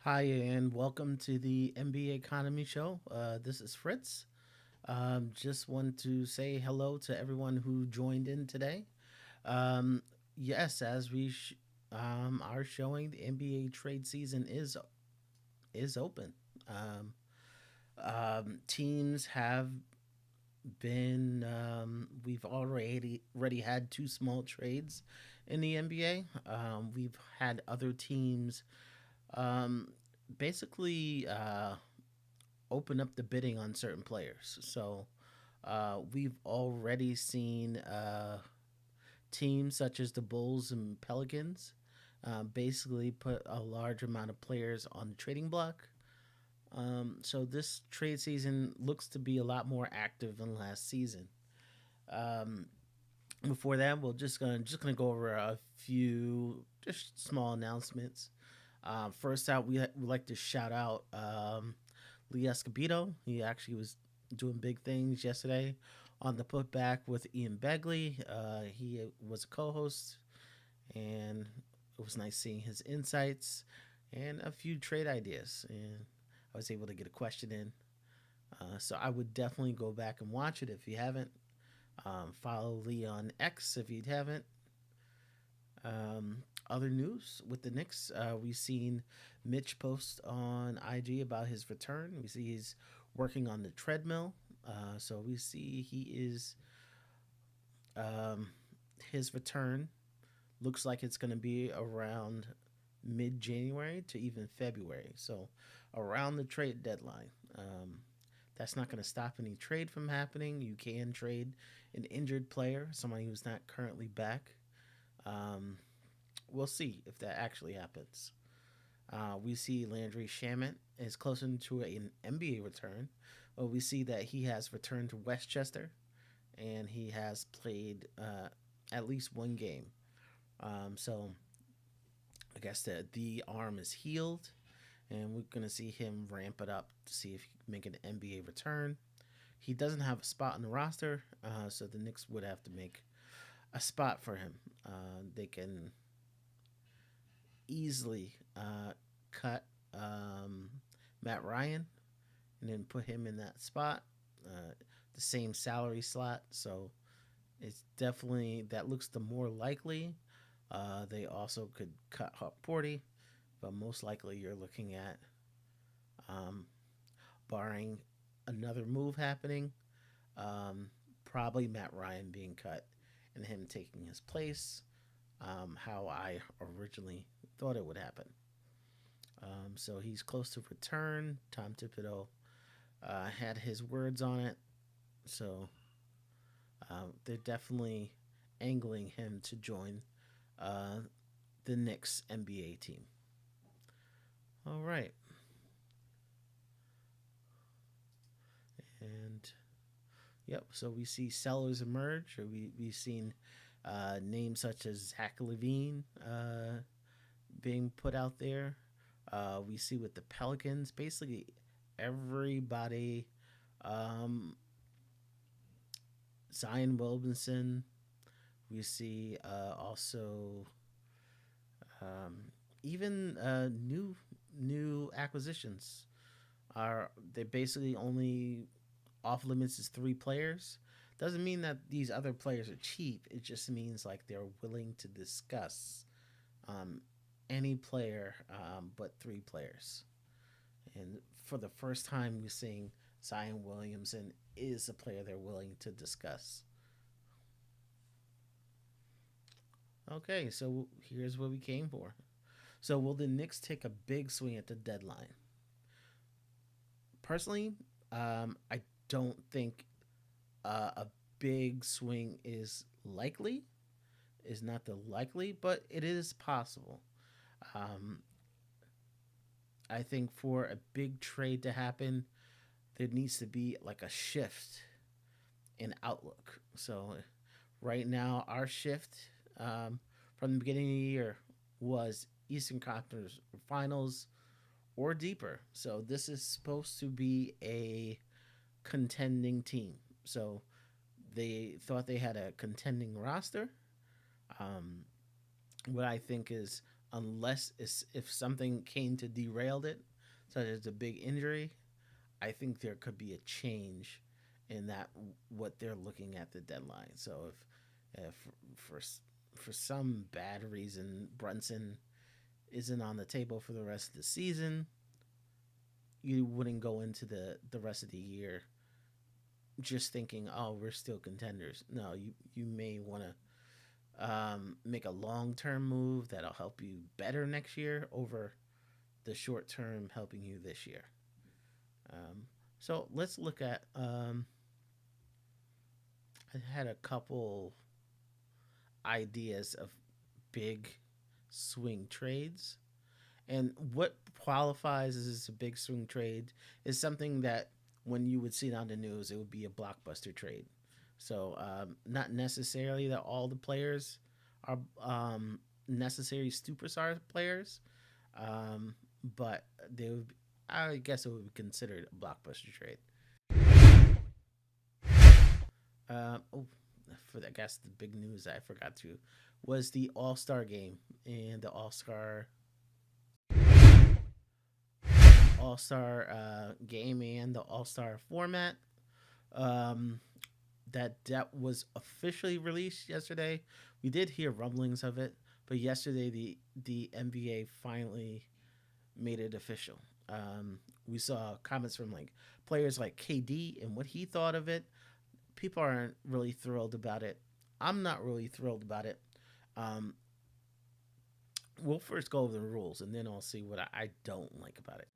Hi, and welcome to the NBA Economy Show. This is Fritz. Just want to say hello to everyone who joined in today. Um, yes, as we are showing, the NBA trade season is open. Um, Teams have been. We've already had two small trades in the NBA. We've had other teams um, basically. Open up the bidding on certain players. So we've already seen teams such as the Bulls and Pelicans basically put a large amount of players on the trading block. So this trade season looks to be a lot more active than last season. Um, Before that, we're just gonna go over a few just small announcements. First out, would like to shout out Lee Escobedo. He actually was doing big things yesterday on the putback with Ian Begley. He was a co-host, and it was nice seeing his insights and a few trade ideas. And I was able to get a question in. So I would definitely go back and watch it if you haven't. Follow Lee on X if you haven't. Other news with the Knicks, we've seen Mitch post on IG about his return. We see he's working on the treadmill. So we see he is um, his return looks like it's going to be around mid January to even February. So around the trade deadline. That's not going to stop any trade from happening. You can trade an injured player, somebody who's not currently back. Um, we'll see if that actually happens. We see Landry Shamet is closer to an NBA return. We see that he has returned to Westchester and he has played at least one game. So I guess the arm is healed, and we're going to see him ramp it up to see if he can make an NBA return. He doesn't have a spot on the roster, so the Knicks would have to make a spot for him. They can easily cut Matt Ryan and then put him in that spot, the same salary slot. So it's definitely that looks the more likely. They also could cut Hawk Porty, but most likely you're looking at, um, barring another move happening, um, probably Matt Ryan being cut and him taking his place, how I originally thought it would happen. So he's close to return. Tom Thibodeau had his words on it, so they're definitely angling him to join uh, the Knicks NBA team. All right, and yep. So we see sellers emerge. Or we've seen names such as Zach Levine being put out there. We see with the Pelicans, basically everybody. Um, Zion Williamson. We see also even new acquisitions are they basically only off limits is three players. Doesn't mean that these other players are cheap. It just means like they're willing to discuss um, any player but three players. And for the first time, we're seeing Zion Williamson is a player they're willing to discuss. Okay, so here's what we came for. So will the Knicks take a big swing at the deadline? Personally, I don't think a big swing is likely. Is not the likely, but it is possible. Um, I think for a big trade to happen, there needs to be like a shift in outlook. So right now, our shift from the beginning of the year was Eastern Conference Finals or deeper. So this is supposed to be a contending team. So they thought they had a contending roster. Um, what I think is unless if something came to derail it, such as a big injury, I think there could be a change in that what they're looking at the deadline. So if for for some bad reason Brunson isn't on the table for the rest of the season, you wouldn't go into the rest of the year just thinking, oh, we're still contenders. No, you may want to make a long term move that'll help you better next year over the short term helping you this year. Um, so let's look at. I had a couple ideas of big swing trades. And what qualifies as a big swing trade is something that when you would see it on the news, it would be a blockbuster trade. So, not necessarily that all the players are necessary superstar players, um, but they would. I guess it would be considered a blockbuster trade. Oh, for I guess the big news I forgot to was the All Star game and the All Star game and the All Star format. Um, that was officially released yesterday. We did hear rumblings of it, but yesterday the NBA finally made it official. We saw comments from like players like KD and what he thought of it. People aren't really thrilled about it. I'm not really thrilled about it. Um, we'll first go over the rules and then I'll see what I don't like about it.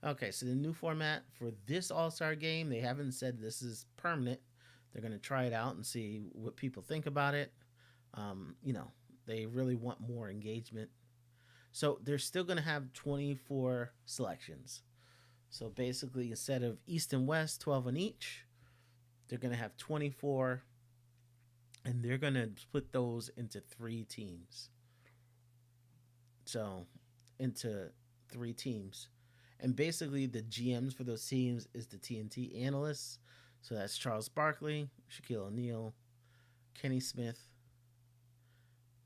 Okay, so the new format for this All Star game, they haven't said this is permanent. They're going to try it out and see what people think about it. You know, they really want more engagement. So they're still going to have 24 selections. So basically, instead of East and West, 12 on each, they're going to have 24, and they're going to split those into three teams. So, into three teams. And basically, the GMs for those teams is the TNT analysts. So that's Charles Barkley, Shaquille O'Neal, Kenny Smith,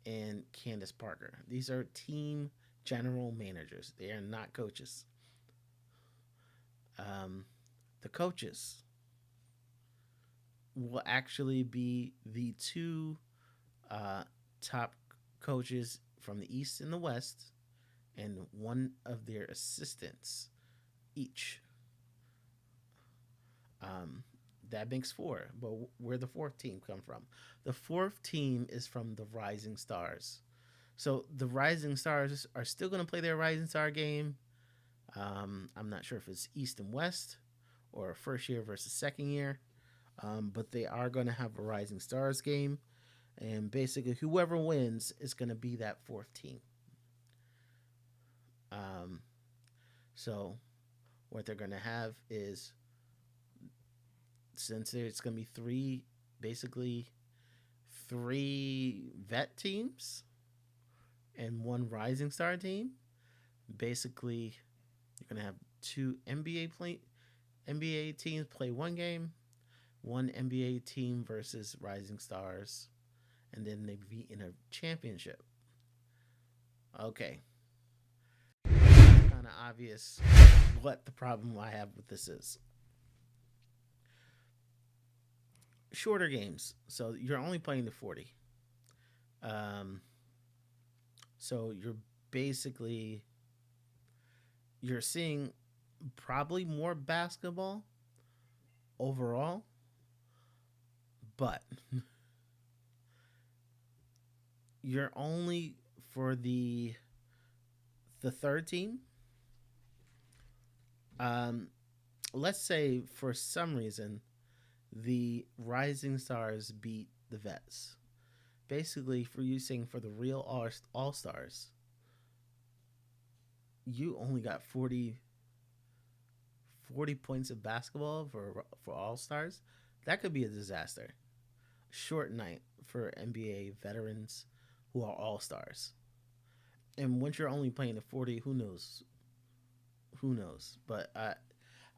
and Candace Parker. These are team general managers. They are not coaches. Um, the coaches will actually be the two uh, top coaches from the East and the West, and one of their assistants each. Um, that makes four. But where the fourth team come from? The fourth team is from the Rising Stars. So the Rising Stars are still going to play their Rising Star game. I'm not sure if it's East and West or first year versus second year, but they are going to have a Rising Stars game. And basically, whoever wins is going to be that fourth team. Um, so, what they're going to have is, since there's going to be basically three vet teams and one Rising Star team, basically, you're going to have two NBA teams play one game, one NBA team versus Rising Stars, and then they be in a championship. Okay. Kind of obvious what the problem I have with this is. Shorter games. So you're only playing the 40. Um, so basically you're seeing probably more basketball overall, but you're only for the third team. Um, let's say for some reason the Rising Stars beat the Vets. Basically, for you saying for the real All Stars, you only got 40 points of basketball for All Stars. That could be a disaster. Short night for NBA veterans who are All Stars. And once you're only playing the 40, who knows? Who knows? But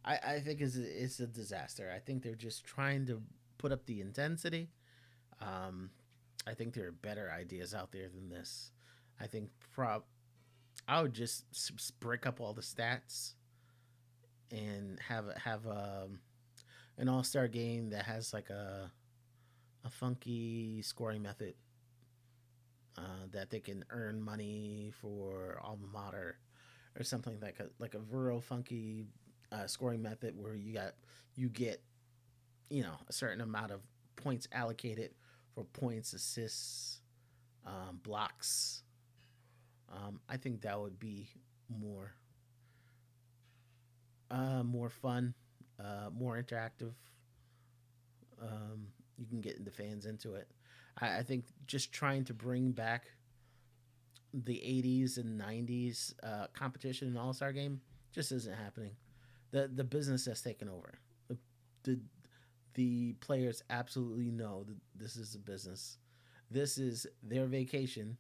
I think it's a disaster. I think they're just trying to put up the intensity. Um, I think there are better ideas out there than this. I think prob I would just break up all the stats and have an all star game that has like a funky scoring method that they can earn money for alma mater or something like a real funky scoring method where you get a certain amount of points allocated for points, assists, blocks. I think that would be more more fun, more interactive. You can get the fans into it. I think just trying to bring back the 80s and 90s competition in All Star game just isn't happening. The business has taken over. The, the players absolutely know that this is a business. This is their vacation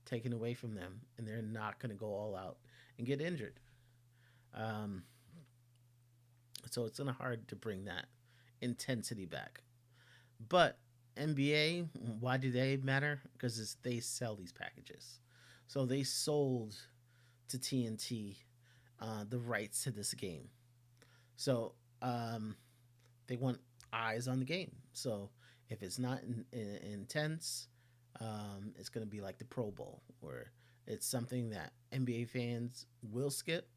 taken away from them, and they're not going to go all out and get injured. Um, so it's gonna hard to bring that intensity back. But NBA, why do they matter? Because they sell these packages. So they sold to TNT the rights to this game. So they want eyes on the game. So if it's not intense, it's going to be like the Pro Bowl, where it's something that NBA fans will skip,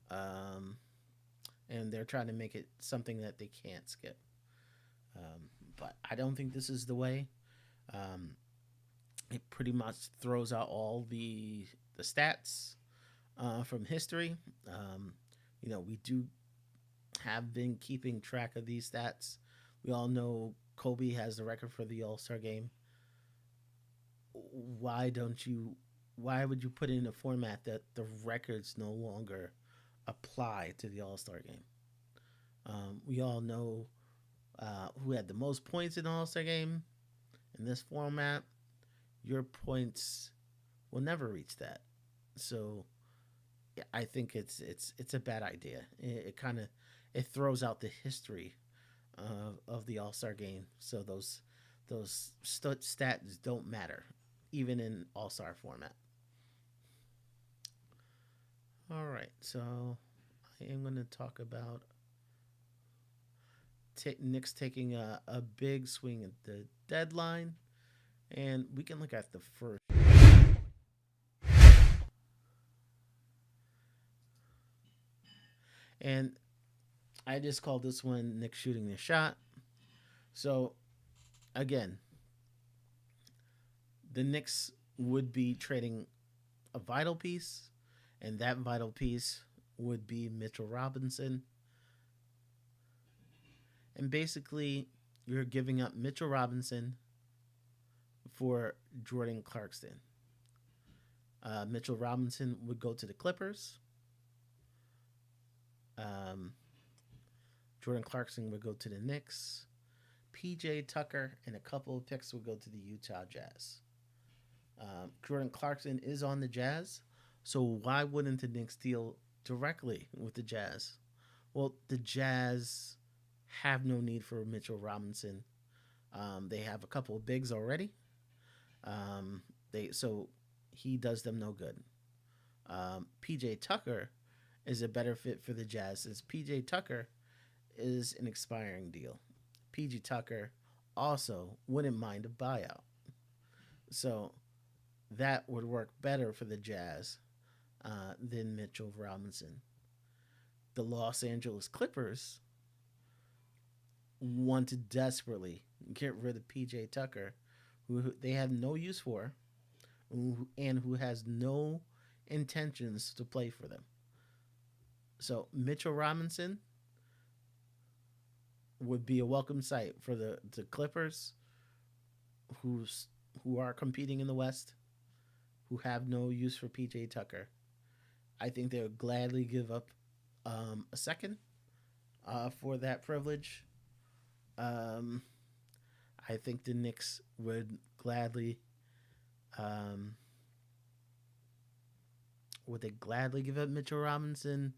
um, and they're trying to make it something that they can't skip. But I don't think this is the way. Um, it pretty much throws out all the stats from history. We do have been keeping track of these stats. We all know Kobe has the record for the All Star game. Why don't you? Why would you put in a format that the records no longer apply to the All Star game? We all know who had the most points in the All Star game. In this format, your points will never reach that. So yeah, I think it's a bad idea. It kind of it throws out the history of the All Star game. So those stats don't matter, even in All Star format. All right, so I am going to talk about Knicks taking a big swing at the deadline, and we can look at the first. And I just called this one Knicks shooting the shot. So again, the Knicks would be trading a vital piece, and that vital piece would be Mitchell Robinson. And basically, you're giving up Mitchell Robinson for Jordan Clarkson. Mitchell Robinson would go to the Clippers. Um, Jordan Clarkson would go to the Knicks. PJ Tucker and a couple of picks would go to the Utah Jazz. Jordan Clarkson is on the Jazz, so why wouldn't the Knicks deal directly with the Jazz? Well, the Jazz have no need for Mitchell Robinson. They have a couple of bigs already. They so he does them no good. PJ Tucker is a better fit for the Jazz since PJ Tucker is an expiring deal. PJ Tucker also wouldn't mind a buyout. So that would work better for the Jazz than Mitchell Robinson. The Los Angeles Clippers want to desperately get rid of PJ Tucker, who they have no use for, and who has no intentions to play for them. So Mitchell Robinson would be a welcome sight for the Clippers, who's who are competing in the West, who have no use for PJ Tucker. I think they would gladly give up a second for that privilege. Um, I think the Knicks um, would they gladly give up Mitchell Robinson?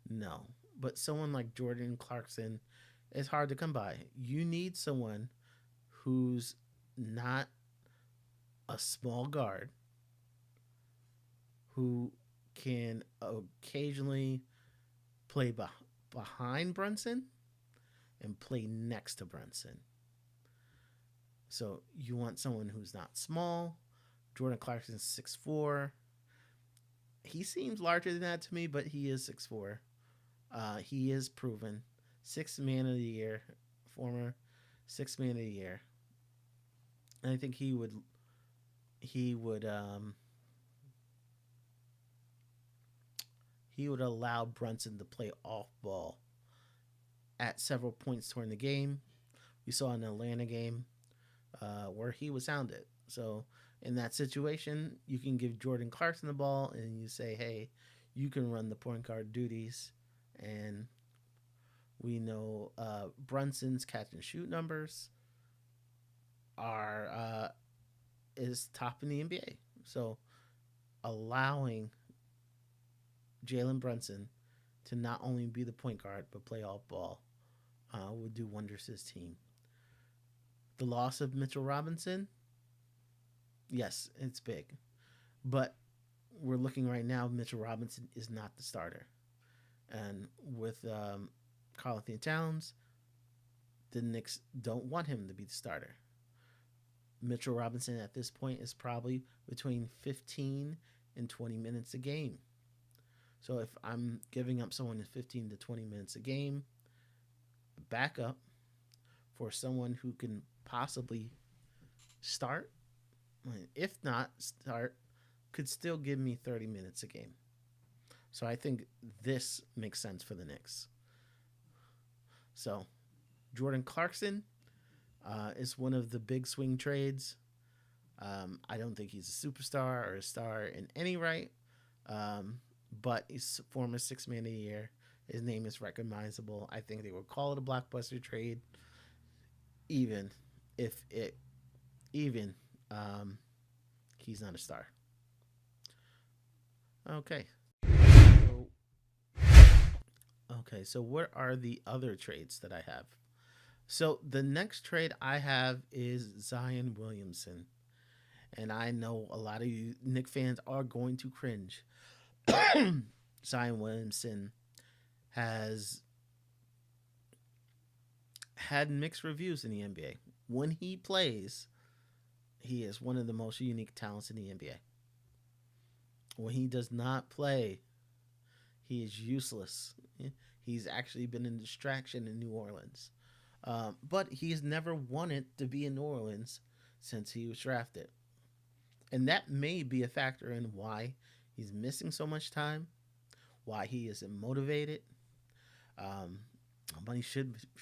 No, but someone like Jordan Clarkson is hard to come by. You need someone who's not a small guard who can occasionally play behind Brunson and play next to Brunson. So you want someone who's not small. Jordan Clarkson's 6'4". He seems larger than that to me, but he is 6'4". He is proven. Sixth man of the year, former sixth man of the year. And I think he would he would allow Brunson to play off ball at several points during the game. We saw in the Atlanta game where he was hounded. So in that situation, you can give Jordan Clarkson the ball and you say, hey, you can run the point guard duties. And we know Brunson's catch and shoot numbers are is top in the NBA. So allowing Jalen Brunson to not only be the point guard but play off ball would do wonders to his team. The loss of Mitchell Robinson, yes, it's big. But we're looking right now, Mitchell Robinson is not the starter. And with Karl Anthony Towns, the Knicks don't want him to be the starter. Mitchell Robinson at this point is probably between 15 and 20 minutes a game. So if I'm giving up someone 15 to 20 minutes a game, backup for someone who can possibly start, if not start, could still give me 30 minutes a game. So I think this makes sense for the Knicks. So Jordan Clarkson is one of the big swing trades. I don't think he's a superstar or a star in any right, but he's former sixth man of the year. His name is recognizable. I think they would call it a blockbuster trade, even if he's not a star. Okay. So, so what are the other trades that I have? So the next trade I have is Zion Williamson. And I know a lot of you Knicks fans are going to cringe. Zion Williamson has had mixed reviews in the NBA. When he plays, he is one of the most unique talents in the NBA. When he does not play, he is useless. He's actually been a distraction in New Orleans. But he's never wanted to be in New Orleans since he was drafted. And that may be a factor in why he's missing so much time, why he isn't motivated.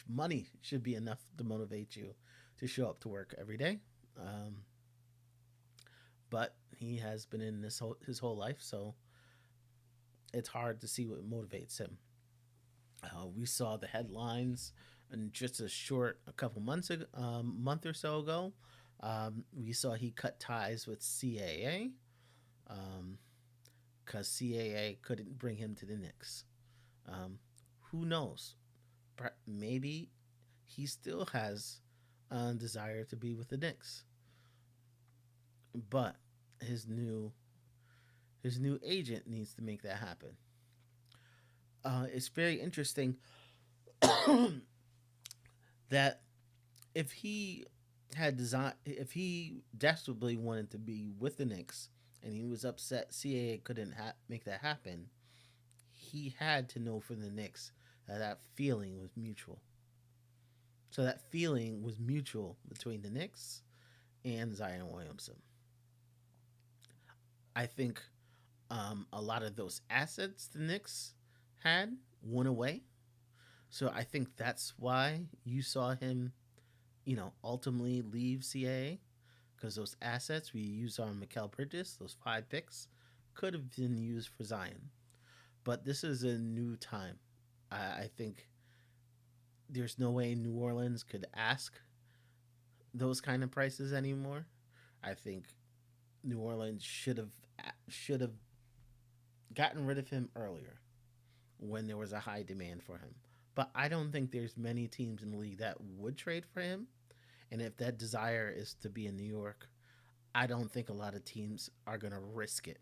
Money should be enough to motivate you to show up to work every day. But he has been in his whole life, so it's hard to see what motivates him. We saw the headlines in just a couple months ago, month or so ago. We saw he cut ties with CAA because CAA couldn't bring him to the Knicks. Who knows? Maybe he still has a desire to be with the Knicks, but his new agent needs to make that happen. It's very interesting that if he if he desperately wanted to be with the Knicks and he was upset CAA couldn't make that happen, he had to know from the Knicks that feeling was mutual. So that feeling was mutual between the Knicks and Zion Williamson. I think a lot of those assets the Knicks had went away. So I think that's why you saw him, ultimately leave CAA, because those assets we used on Mikal Bridges, those 5 picks, could have been used for Zion. But this is a new time. I think there's no way New Orleans could ask those kind of prices anymore. I think New Orleans should have gotten rid of him earlier when there was a high demand for him. But I don't think there's many teams in the league that would trade for him. And if that desire is to be in New York, I don't think a lot of teams are going to risk it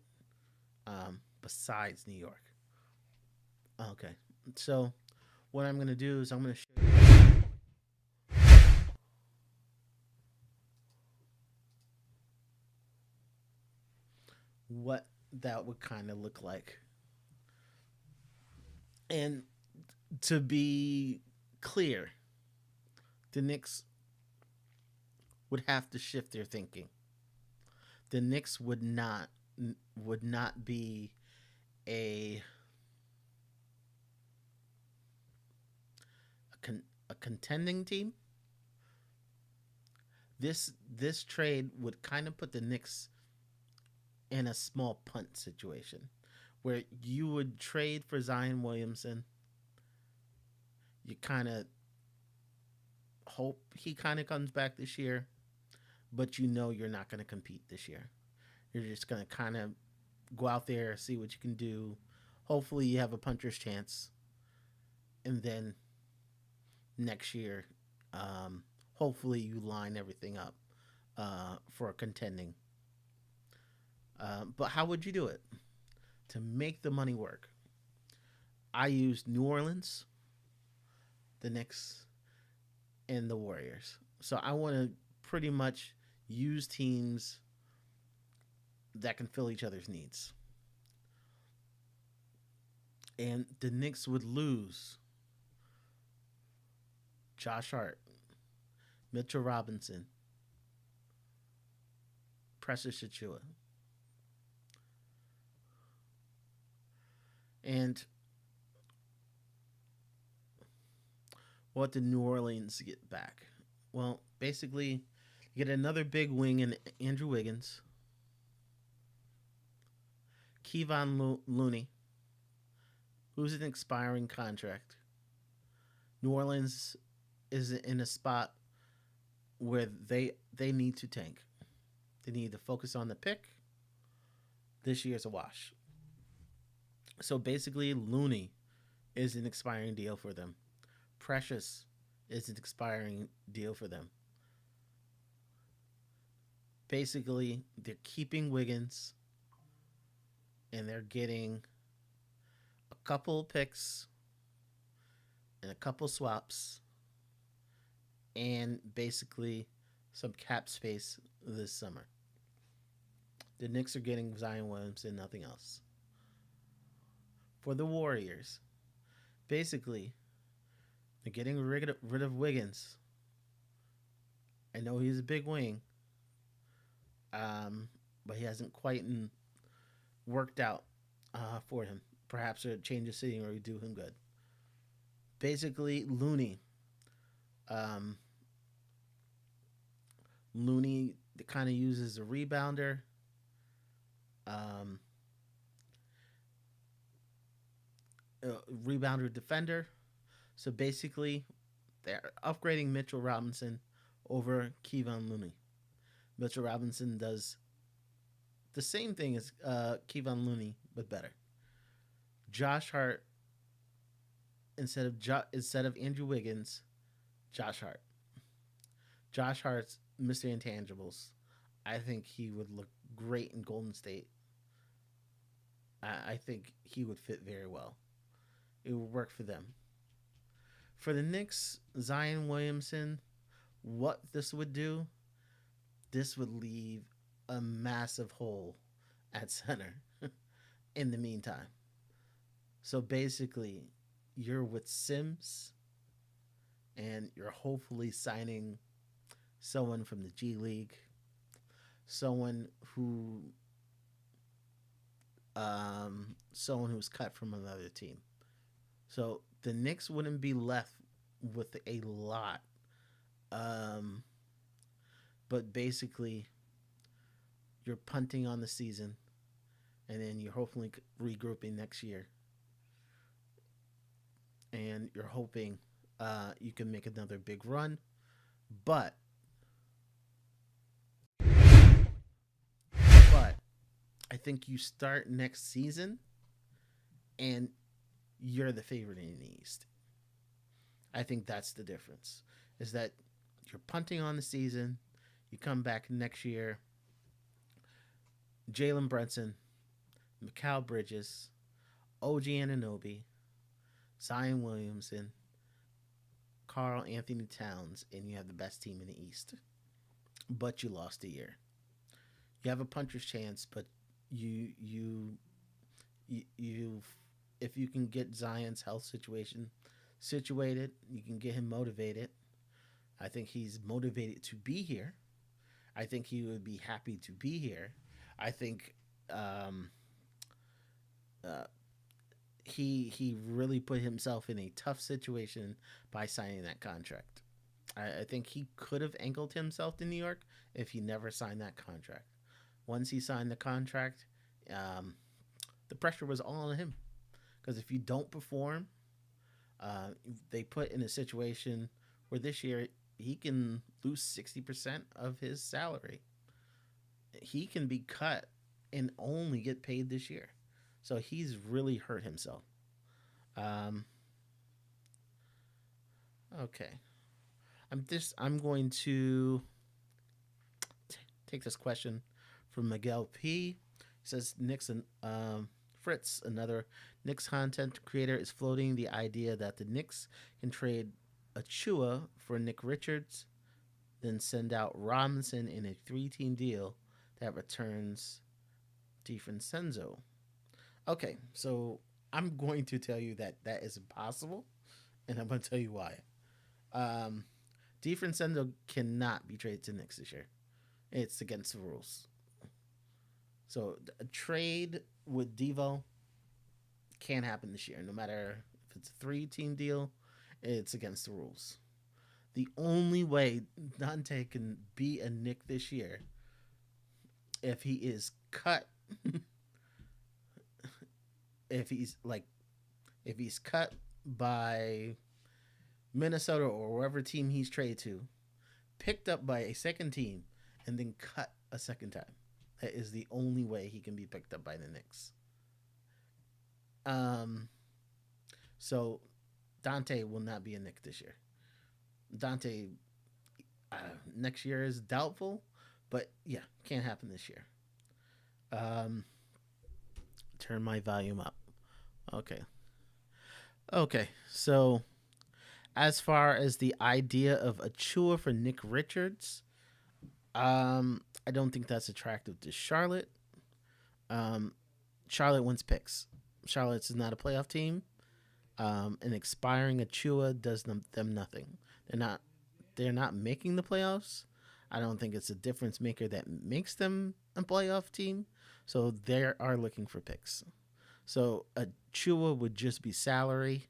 besides New York. Okay. So, what I'm going to do is I'm going to show you what that would kind of look like. And to be clear, the Knicks would have to shift their thinking. The Knicks would not be a a contending team. This trade would kind of put the Knicks in a small punt situation where you would trade for Zion Williamson. You kind of hope he kind of comes back this year, but you know you're not going to compete this year. You're just going to kind of go out there, see what you can do. Hopefully, you have a puncher's chance. And then next year, hopefully, you line everything up for contending. But how would you do it? To make the money work, I used New Orleans, the Knicks, and the Warriors. So I want to pretty much use teams that can fill each other's needs. And the Knicks would lose Josh Hart, Mitchell Robinson, Precious Achua. And what did New Orleans get back? Well, basically, you get another big wing in Andrew Wiggins, Kevon Looney, who's an expiring contract. New Orleans is in a spot where they need to tank. They need to focus on the pick. This year's a wash. So basically, Looney is an expiring deal for them. Precious is an expiring deal for them. Basically, they're keeping Wiggins and they're getting a couple picks and a couple swaps and basically some cap space this summer. The Knicks are getting Zion Williamson, nothing else. For the Warriors, basically, they're getting rid of Wiggins. I know he's a big wing, but he hasn't quite worked out for him. Perhaps a change of scenery would do him good. Basically, Looney. Looney kind of uses a rebounder. Rebounder defender. So basically, they're upgrading Mitchell Robinson over Kevon Looney. Mitchell Robinson does the same thing as Kevon Looney, but better. Josh Hart instead of Andrew Wiggins, Josh Hart. Josh Hart's Mr. Intangibles. I think he would look great in Golden State. I think he would fit very well. It would work for them. For the Knicks, Zion Williamson, what this would do, this would leave a massive hole at center in the meantime. So basically, you're with Sims and you're hopefully signing someone from the G League, someone who's cut from another team. So the Knicks wouldn't be left with a lot. But basically, you're punting on the season, and then you're hopefully regrouping next year. And you're hoping you can make another big run. But I think you start next season, and you're the favorite in the East. I think that's the difference. Is that you're punting on the season, you come back next year, Jalen Brunson, Mikal Bridges, OG Ananobi, Zion Williamson, Carl Anthony Towns, and you have the best team in the East. But you lost a year. You have a puncher's chance, but you if you can get Zion's health situation situated, you can get him motivated. I think he's motivated to be here. I think he would be happy to be here. I think um, uh, he really put himself in a tough situation by signing that contract. I think he could have angled himself to New York if he never signed that contract. Once he signed the contract, um, the pressure was all on him. Because if you don't perform, they put in a situation where this year he can lose 60% of his salary. He can be cut and only get paid this year. So he's really hurt himself. Um, okay. I'm going to take this question from Miguel P. He says Nixon Fritz, another Knicks content creator, is floating the idea that the Knicks can trade Achua for Nick Richards, then send out Robinson in a three-team deal that returns DiFrancesco. Okay, so I'm going to tell you that that is impossible, and I'm going to tell you why. Um, DiFrancesco cannot be traded to Knicks this year. It's against the rules. So a trade with Devo can't happen this year. No matter if it's a three-team deal, it's against the rules. The only way Dante can be a Knick this year if he is cut, if he's like, if he's cut by Minnesota or wherever team he's traded to, picked up by a second team, and then cut a second time. That is the only way he can be picked up by the Knicks. Um, so Dante will not be a Knick this year. Dante uh, next year is doubtful, but yeah, can't happen this year. Um, turn my volume up. Okay. Okay. So as far as the idea of Achua for Nick Richards, I don't think that's attractive to Charlotte. Um, Charlotte wins picks. Charlotte's is not a playoff team. An expiring Achua does them nothing. They're not making the playoffs. I don't think it's a difference maker that makes them a playoff team. So they are looking for picks. So Achua would just be salary.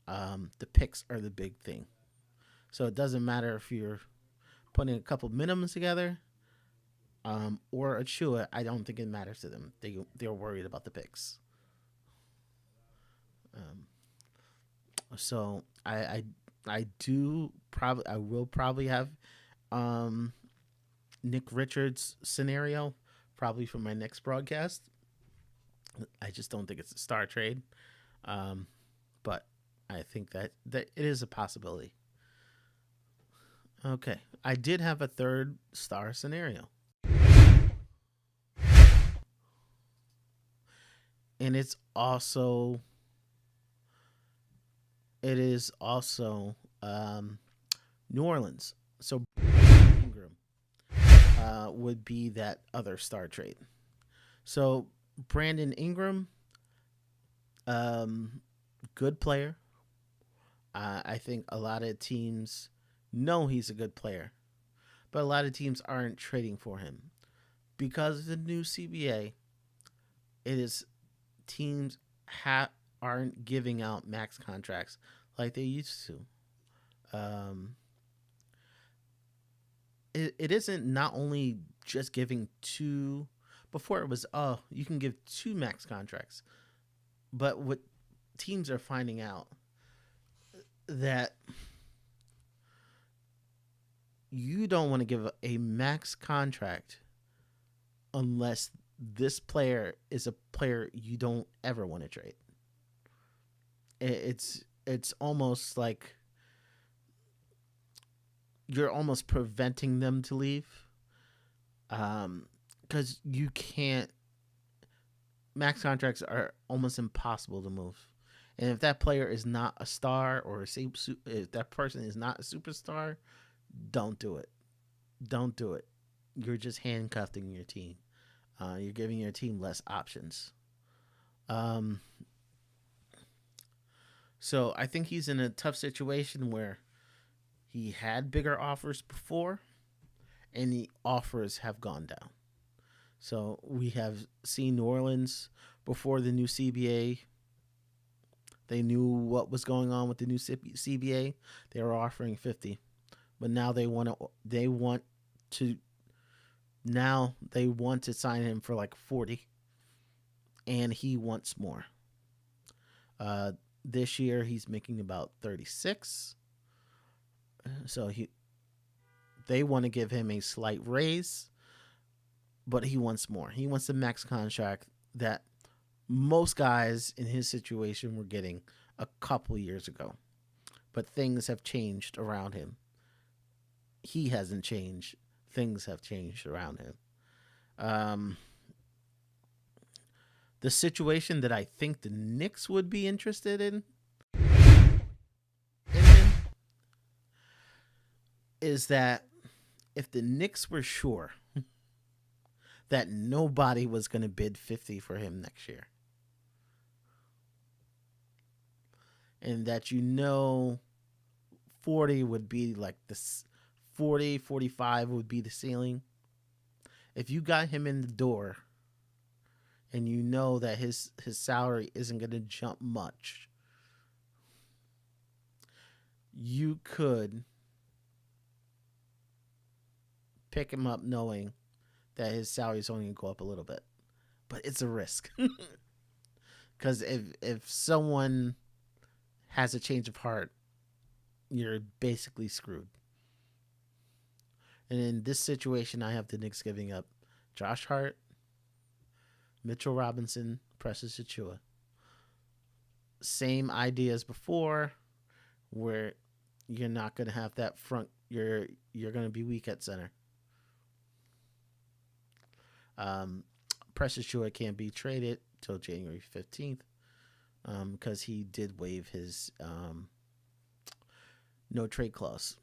The picks are the big thing. So it doesn't matter if you're putting a couple minimums together, or Achua. I don't think it matters to them. They're worried about the picks. Um, so I will probably have um, Nick Richards scenario probably for my next broadcast. I just don't think it's a star trade, but I think that it is a possibility. Okay, I did have a third star scenario, and it is also New Orleans. So Ingram would be that other star trade. So Brandon Ingram, um, good player. I think a lot of teams know he's a good player, but a lot of teams aren't trading for him because of the new CBA. It is teams aren't giving out max contracts like they used to. Um, it isn't not only just giving two. Before it was, oh, you can give two max contracts, but what teams are finding out that you don't want to give a max contract unless this player is a player you don't ever want to trade. It's almost like you're almost preventing them to leave. because you can't. Max contracts are almost impossible to move. And if that player is not a star or if that person is not a superstar, don't do it. Don't do it. You're just handcuffing your team. You're giving your team less options. Um, so I think he's in a tough situation where he had bigger offers before, and the offers have gone down. So we have seen New Orleans before the new CBA. They knew what was going on with the new CBA. They were offering 50, but now to they want to sign him for like 40, and he wants more. Uh, this year he's making about 36, so they want to give him a slight raise, but he wants more. He wants the max contract that most guys in his situation were getting a couple years ago. But things have changed around him. He hasn't changed. Things have changed around him. Um, the situation that I think the Knicks would be interested in him is that if the Knicks were sure that nobody was going to bid 50 for him next year, and that 40 would be like this, 40, 45 would be the ceiling. If you got him in the door and you know that his salary isn't going to jump much, you could pick him up knowing that his salary is only going to go up a little bit. But it's a risk. Because if someone has a change of heart, you're basically screwed. And in this situation, I have the Knicks giving up Josh Hart, Mitchell Robinson, Precious Achiuwa. Same idea as before, where you're not going to have that front. You're going to be weak at center. Precious Achiuwa can't be traded till January 15th because he did waive his no trade clause,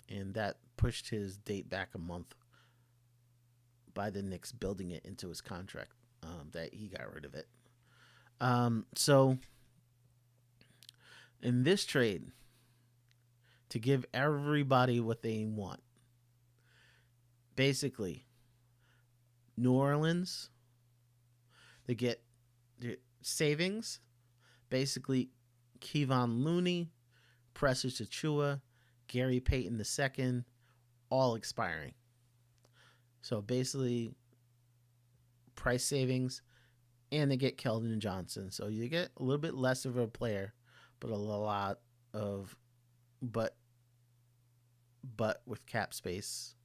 and that pushed his date back a month by the Knicks building it into his contract that he got rid of it. So in this trade, to give everybody what they want, basically, New Orleans, they get their savings, basically Kevon Looney, Precious Achiuwa, Gary Payton II, all expiring. So basically, price savings, and they get Keldon Johnson. So you get a little bit less of a player, but a lot of, but with cap space.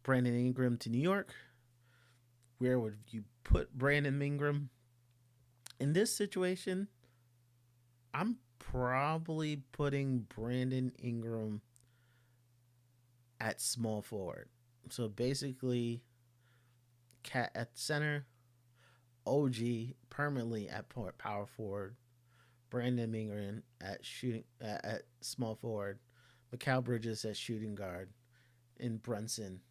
Brandon Ingram to New York. Where would you put Brandon Ingram? In this situation, I'm probably putting Brandon Ingram at small forward. So basically, Cat at center, OG permanently at power forward, Brandon Ingram at small forward, Mikal Bridges at shooting guard, and Brunson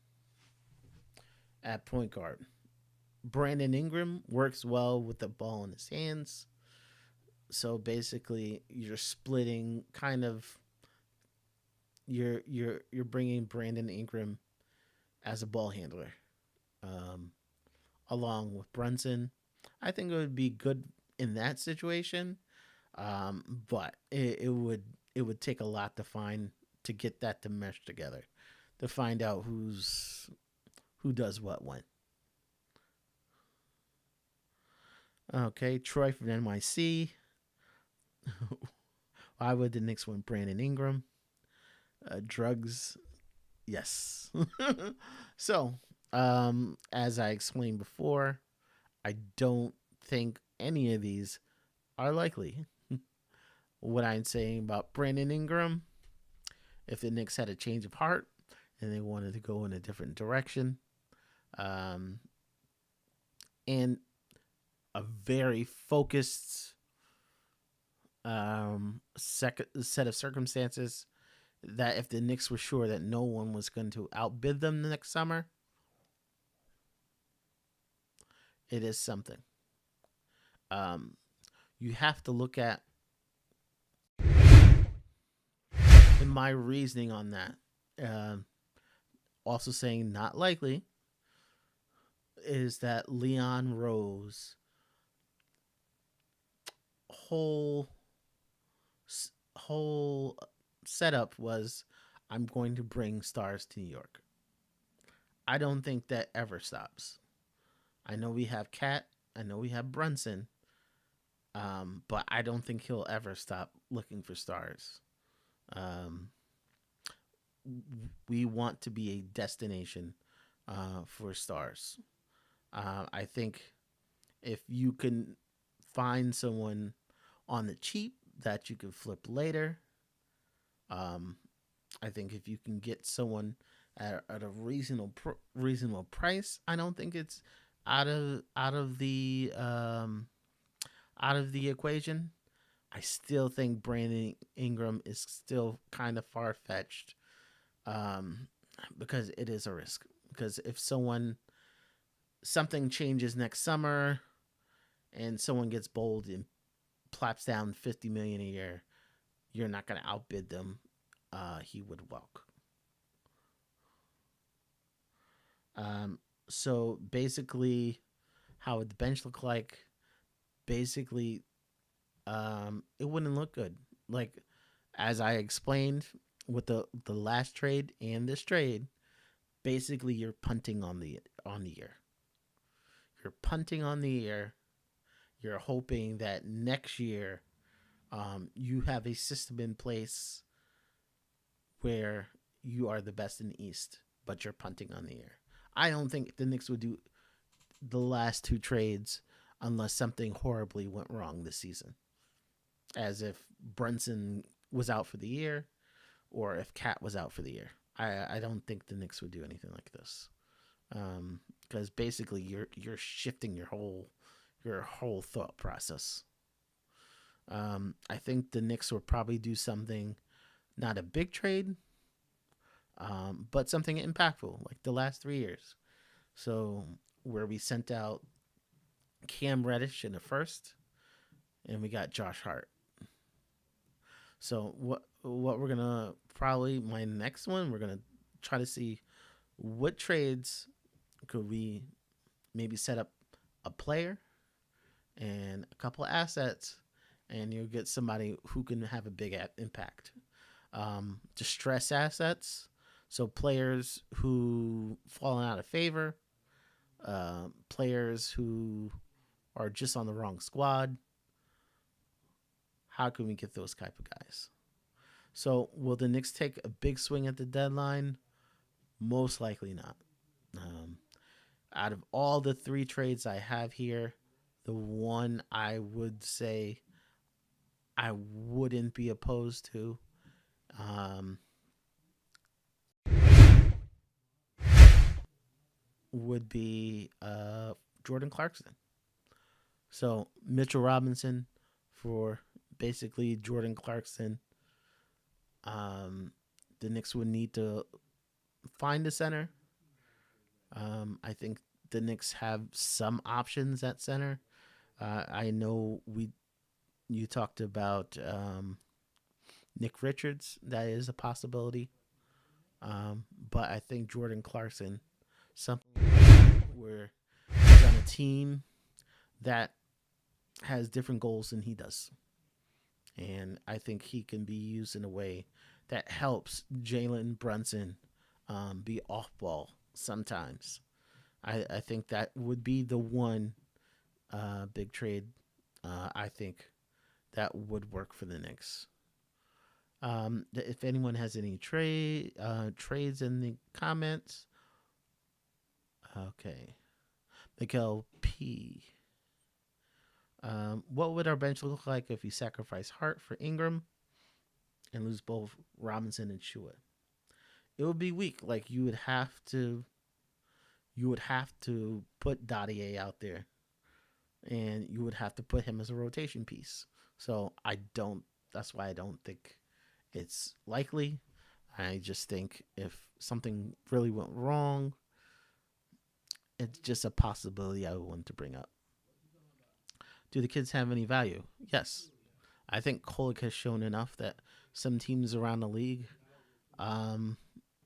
at point guard. Brandon Ingram works well with the ball in his hands. So basically, you're splitting kind of. You're bringing Brandon Ingram as a ball handler, along with Brunson. I think it would be good in that situation, but it would take a lot to get that to mesh together, to find out who does what when. Okay, Troy from NYC. Why would the Knicks want Brandon Ingram? Drugs, yes. So, as I explained before, I don't think any of these are likely. What I'm saying about Brandon Ingram, if the Knicks had a change of heart and they wanted to go in a different direction. Um, and a very focused set of circumstances that if the Knicks were sure that no one was going to outbid them the next summer, it is something. Um, you have to look at in my reasoning on that. Um, Also saying not likely is that Leon Rose whole whole setup was I'm going to bring stars to New York. I don't think that ever stops. I know we have Cat, I know we have Brunson, but I don't think he'll ever stop looking for stars. Um, we want to be a destination for stars. I think if you can find someone on the cheap that you can flip later, um, I think if you can get someone at a reasonable price, I don't think it's out of out of the out of the equation. I still think Brandon Ingram is still kind of far fetched um, because it is a risk. Because if something changes next summer and someone gets bold and plops down 50 million a year, you're not going to outbid them. He would walk. Um, so basically, how would the bench look like? Basically, it wouldn't look good. Like as I explained with the last trade and this trade, basically you're punting on the year. You're punting on the year. You're hoping that next year you have a system in place where you are the best in the East, but you're punting on the year. I don't think the Knicks would do the last two trades unless something horribly went wrong this season, as if Brunson was out for the year or if Cat was out for the year. I don't think the Knicks would do anything like this because basically you're shifting your whole thought process. I think the Knicks will probably do something, not a big trade, but something impactful like the last 3 years. So where we sent out Cam Reddish in the first, and we got Josh Hart. So what we're gonna probably my next one we're gonna try to see what trades could we maybe set up a player and a couple of assets, and you'll get somebody who can have a big impact. Distress assets, so players who fallen out of favor, players who are just on the wrong squad. How can we get those type of guys? So will the Knicks take a big swing at the deadline? Most likely not. Um, Out of all the three trades I have here, the one I would say I wouldn't be opposed to um, would be Jordan Clarkson. So Mitchell Robinson for basically Jordan Clarkson. Um, the Knicks would need to find a center. I think the Knicks have some options at center. I know you talked about Nick Richards. That is a possibility. But I think Jordan Clarkson, something where he's on a team that has different goals than he does. And I think he can be used in a way that helps Jalen Brunson be off ball sometimes. I think that would be the one big trade I think that would work for the Knicks. If anyone has any trades in the comments, okay. Miguel P. What would our bench look like if we sacrifice Hart for Ingram and lose both Robinson and Shua? it would be weak. Like you would have to put Dottie out there, and you would have to put him as a rotation piece. So I don't. That's why I don't think it's likely. I just think if something really went wrong, it's just a possibility I would want to bring up. Do the kids have any value? Yes. I think Kolek has shown enough that some teams around the league um,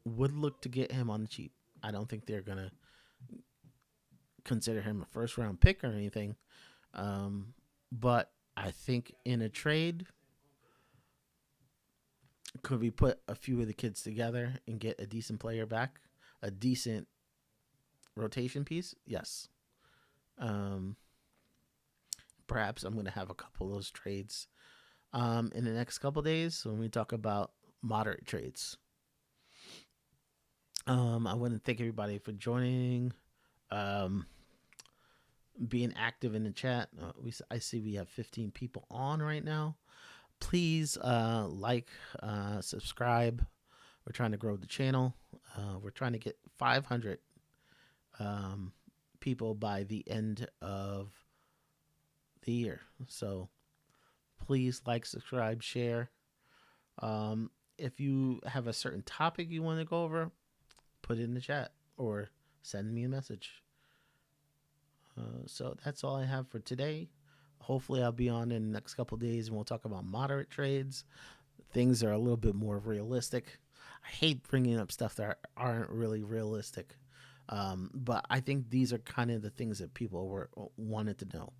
would look to get him on the cheap. I don't think they're going to consider him a first round pick or anything. But I think in a trade, could we put a few of the kids together and get a decent player back? A decent rotation piece? Yes. Um, Perhaps I'm going to have a couple of those trades in the next couple of days when we talk about moderate trades. I want to thank everybody for joining, um, being active in the chat. I see we have 15 people on right now. Please subscribe. We're trying to grow the channel. We're trying to get 500 people by the end of the year. So please subscribe, share. If you have a certain topic you want to go over, put it in the chat or send me a message. So that's all I have for today. Hopefully I'll be on in the next couple of days and we'll talk about moderate trades. Things are a little bit more realistic. I hate bringing up stuff that aren't really realistic. But I think these are kind of the things that people wanted to know.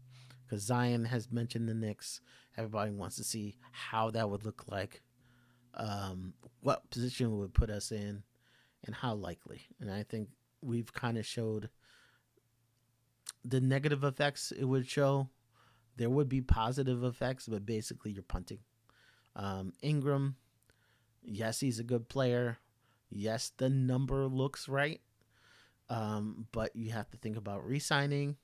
Because Zion has mentioned the Knicks. Everybody wants to see how that would look like, what position it would put us in, and how likely. And I think we've kind of showed the negative effects it would show. There would be positive effects, but basically you're punting. Ingram, yes, he's a good player. Yes, the number looks right. But you have to think about re-signing.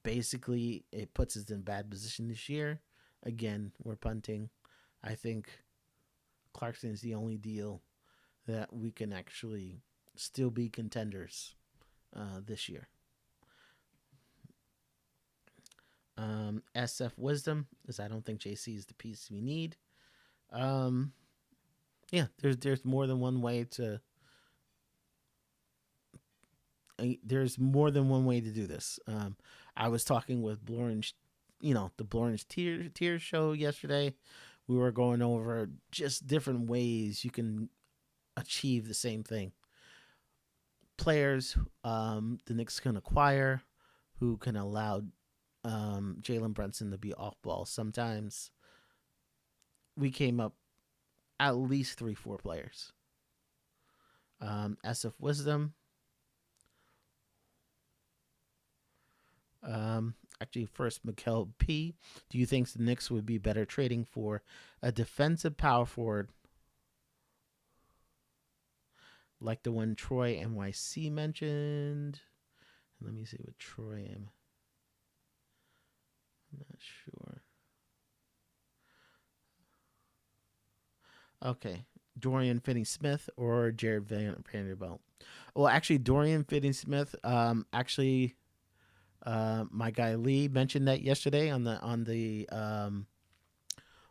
Basically, it puts us in a bad position this year. Again, we're punting. I think Clarkson is the only deal that we can actually still be contenders this year. SF Wisdom is I don't think JC is the piece we need. Yeah, there's more than one way to. There's more than one way to do this. I was talking with Blorange, the Blorange Tears show yesterday. We were going over just different ways you can achieve the same thing. Players the Knicks can acquire who can allow Jalen Brunson to be off ball sometimes. We came up at least 3-4 players. SF Wisdom. Actually, first, Mikel P. Do you think the Knicks would be better trading for a defensive power forward like the one Troy NYC mentioned? Let me see what Troy am. I'm not sure. Okay. Dorian Finney-Smith or Jared Vanderbilt? Well, actually, Dorian Finney-Smith, my guy Lee mentioned that yesterday on the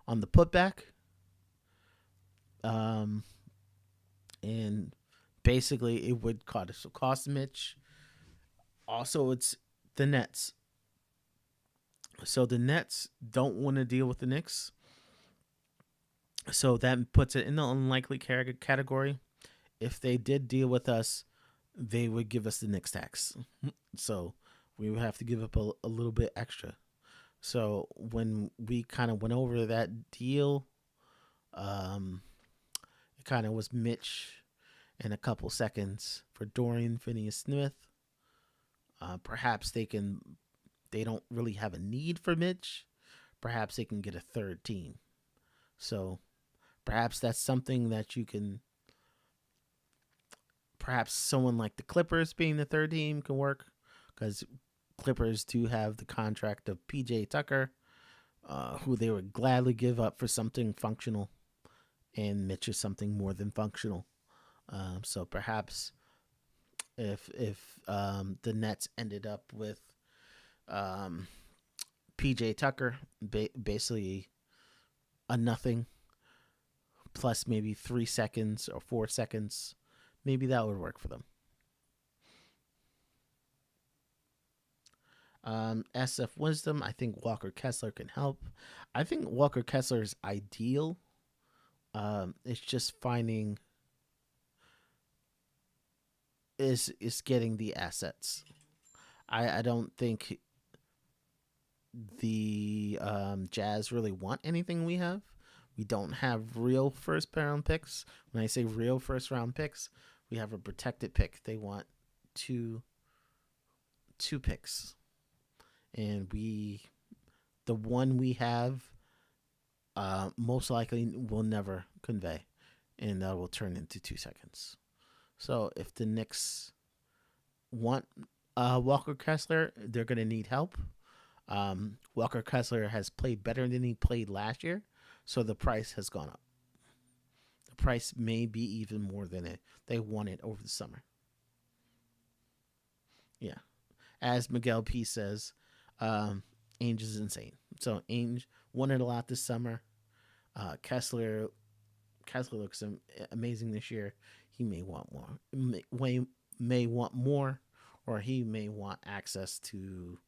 putback. And basically it would cost Mitch. Also, it's the Nets. So the Nets don't want to deal with the Knicks. So that puts it in the unlikely category. If they did deal with us, they would give us the Knicks tax. So we would have to give up a little bit extra. So when we kind of went over that deal, it kind of was Mitch in a couple seconds for Dorian Finney-Smith. Perhaps they don't really have a need for Mitch. Perhaps they can get a third team. So perhaps that's something that you can, perhaps someone like the Clippers being the third team can work, because Clippers do have the contract of PJ Tucker, who they would gladly give up for something functional and Mitch is something more than functional. So perhaps if the Nets ended up with um, PJ Tucker, basically a nothing plus maybe 3 seconds or 4 seconds, maybe that would work for them. SF Wisdom, I think Walker Kessler can help. I think Walker Kessler is ideal. It's just finding is getting the assets. I don't think the Jazz really want anything we have. We don't have real first round picks. When I say real first round picks, we have a protected pick. They want two picks, and the one we have most likely will never convey, and that will turn into 2 seconds. So if the Knicks want Walker Kessler, they're going to need help. Walker Kessler has played better than he played last year, so the price has gone up. The price may be even more than they wanted over the summer. Yeah, as Miguel P says, Ainge is insane. So Ainge wanted a lot this summer. Kessler looks amazing this year. He may want more. May want more, or he may want access to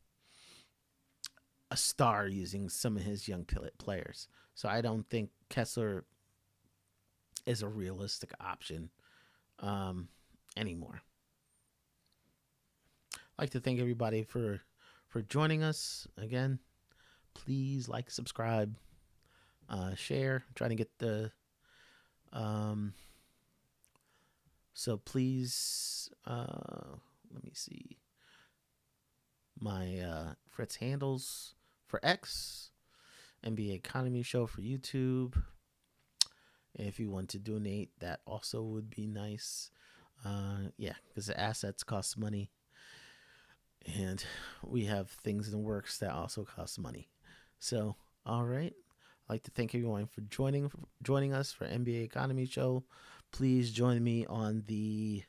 a star using some of his young players. So I don't think Kessler is a realistic option anymore. I'd like to thank everybody for joining us again. Please like, subscribe, share. I'm trying to get the so please let me see my Fritz handles for X, NBA Economy Show for YouTube. If you want to donate, that also would be nice. Yeah, because the assets cost money, and we have things in the works that also cost money. So, all right. I'd like to thank everyone for joining us for NBA Economy Show. Please join me on the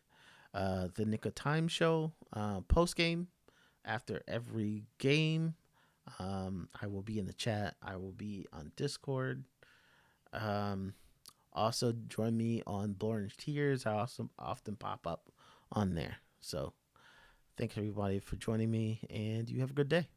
Nick of Time show post game after every game. I will be in the chat. I will be on Discord. Also join me on Orange Tears. I also often pop up on there. So thanks everybody for joining me, and you have a good day.